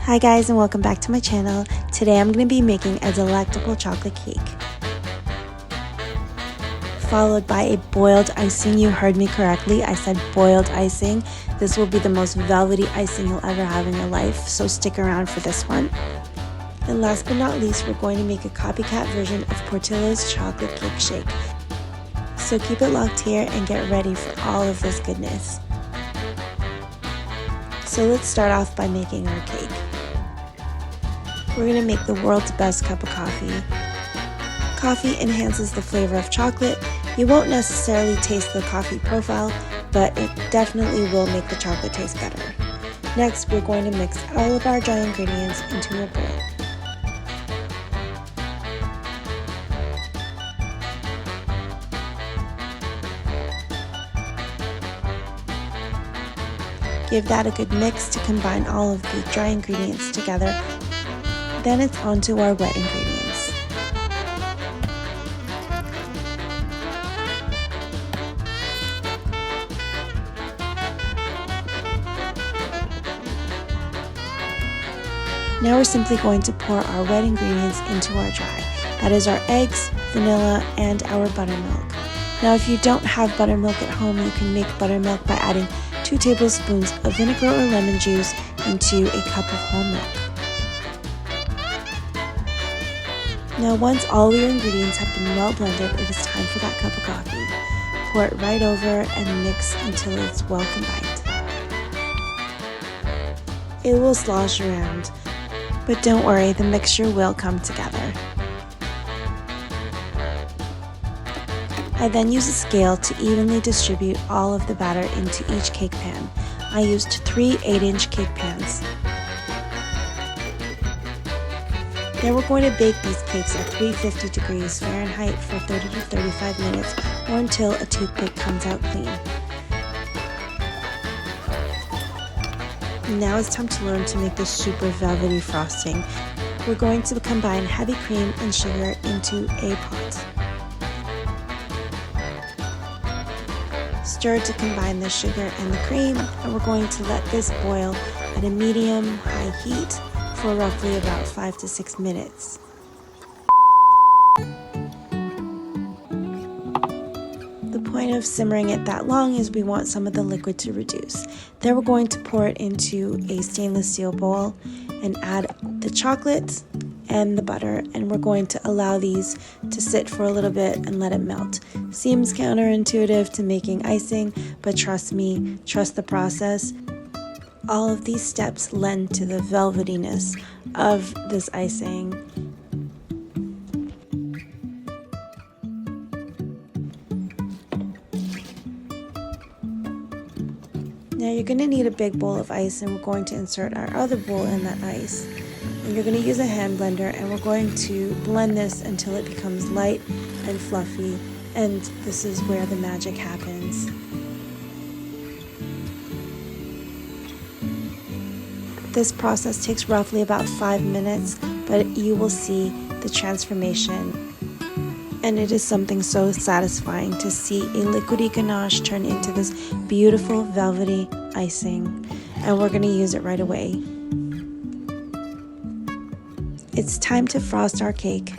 Hi guys, and welcome back to my channel. Today I'm going to be making a delectable chocolate cake, followed by a boiled icing. You heard me correctly, I said boiled icing. This will be the most velvety icing you'll ever have in your life, so stick around for this one. And last but not least, we're going to make a copycat version of Portillo's chocolate cake shake. So keep it locked here and get ready for all of this goodness. So let's start off by making our cake. We're going to make the world's best cup of coffee. Coffee enhances the flavor of chocolate. You won't necessarily taste the coffee profile, but it definitely will make the chocolate taste better. Next, we're going to mix all of our dry ingredients into a bowl. Give that a good mix to combine all of the dry ingredients together. Then it's on to our wet ingredients. Now we're simply going to pour our wet ingredients into our dry. That is our eggs, vanilla, and our buttermilk. Now if you don't have buttermilk at home, you can make buttermilk by adding 2 tablespoons of vinegar or lemon juice into a cup of whole milk. Now once all your ingredients have been well blended, it is time for that cup of coffee. Pour it right over and mix until it's well combined. It will slosh around, but don't worry, the mixture will come together. I then use a scale to evenly distribute all of the batter into each cake pan. I used 3 8-inch cake pans. Now we're going to bake these cakes at 350 degrees Fahrenheit for 30 to 35 minutes or until a toothpick comes out clean. Now it's time to learn to make this super velvety frosting. We're going to combine heavy cream and sugar into a pot. Stir to combine the sugar and the cream, and we're going to let this boil at a medium-high heat for roughly about 5 to 6 minutes. The point of simmering it that long is we want some of the liquid to reduce. Then we're going to pour it into a stainless steel bowl and add the chocolate and the butter, and we're going to allow these to sit for a little bit and let it melt. Seems counterintuitive to making icing, but trust me, trust the process. All of these steps lend to the velvetiness of this icing. Now you're going to need a big bowl of ice, and we're going to insert our other bowl in that ice. And you're going to use a hand blender, and we're going to blend this until it becomes light and fluffy, and this is where the magic happens. This process takes roughly about 5 minutes, but you will see the transformation. And it is something so satisfying to see a liquidy ganache turn into this beautiful velvety icing. And we're going to use it right away. It's time to frost our cake.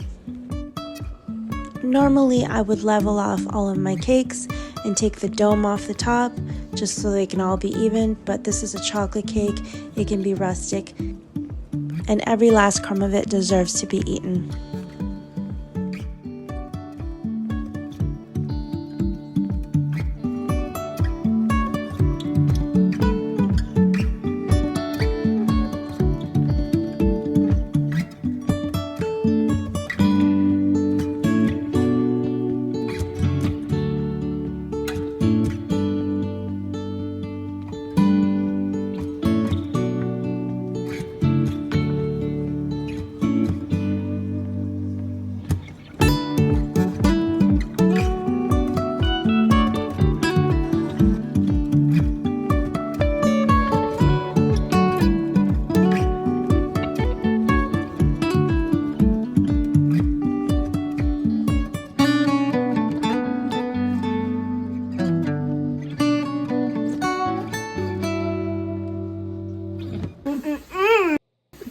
Normally I would level off all of my cakes and take the dome off the top just so they can all be even, but this is a chocolate cake. It can be rustic, and every last crumb of it deserves to be eaten.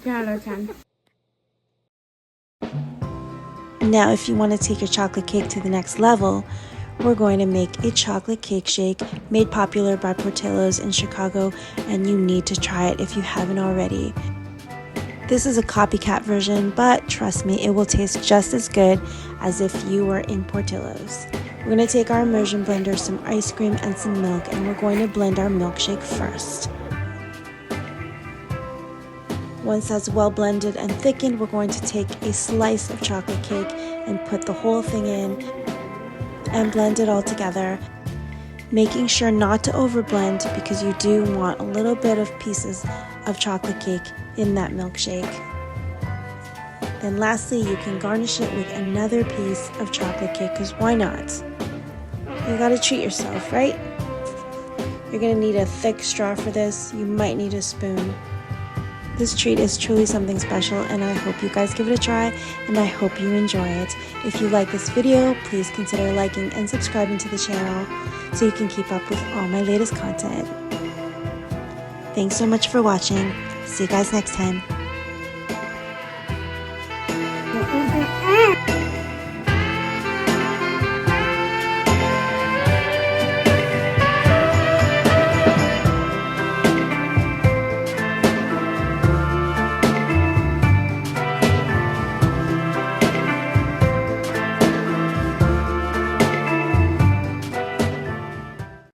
10 out of 10. Now, if you want to take your chocolate cake to the next level, we're going to make a chocolate cake shake made popular by Portillo's in Chicago, and you need to try it if you haven't already. This is a copycat version, but trust me, it will taste just as good as if you were in Portillo's. We're going to take our immersion blender, some ice cream, and some milk, and we're going to blend our milkshake first. Once that's well blended and thickened, we're going to take a slice of chocolate cake and put the whole thing in and blend it all together, making sure not to overblend because you do want a little bit of pieces of chocolate cake in that milkshake. Then lastly, you can garnish it with another piece of chocolate cake, because why not? You gotta treat yourself, right? You're gonna need a thick straw for this. You might need a spoon. This treat is truly something special, and I hope you guys give it a try, and I hope you enjoy it. If you like this video, please consider liking and subscribing to the channel so you can keep up with all my latest content. Thanks so much for watching. See you guys next time.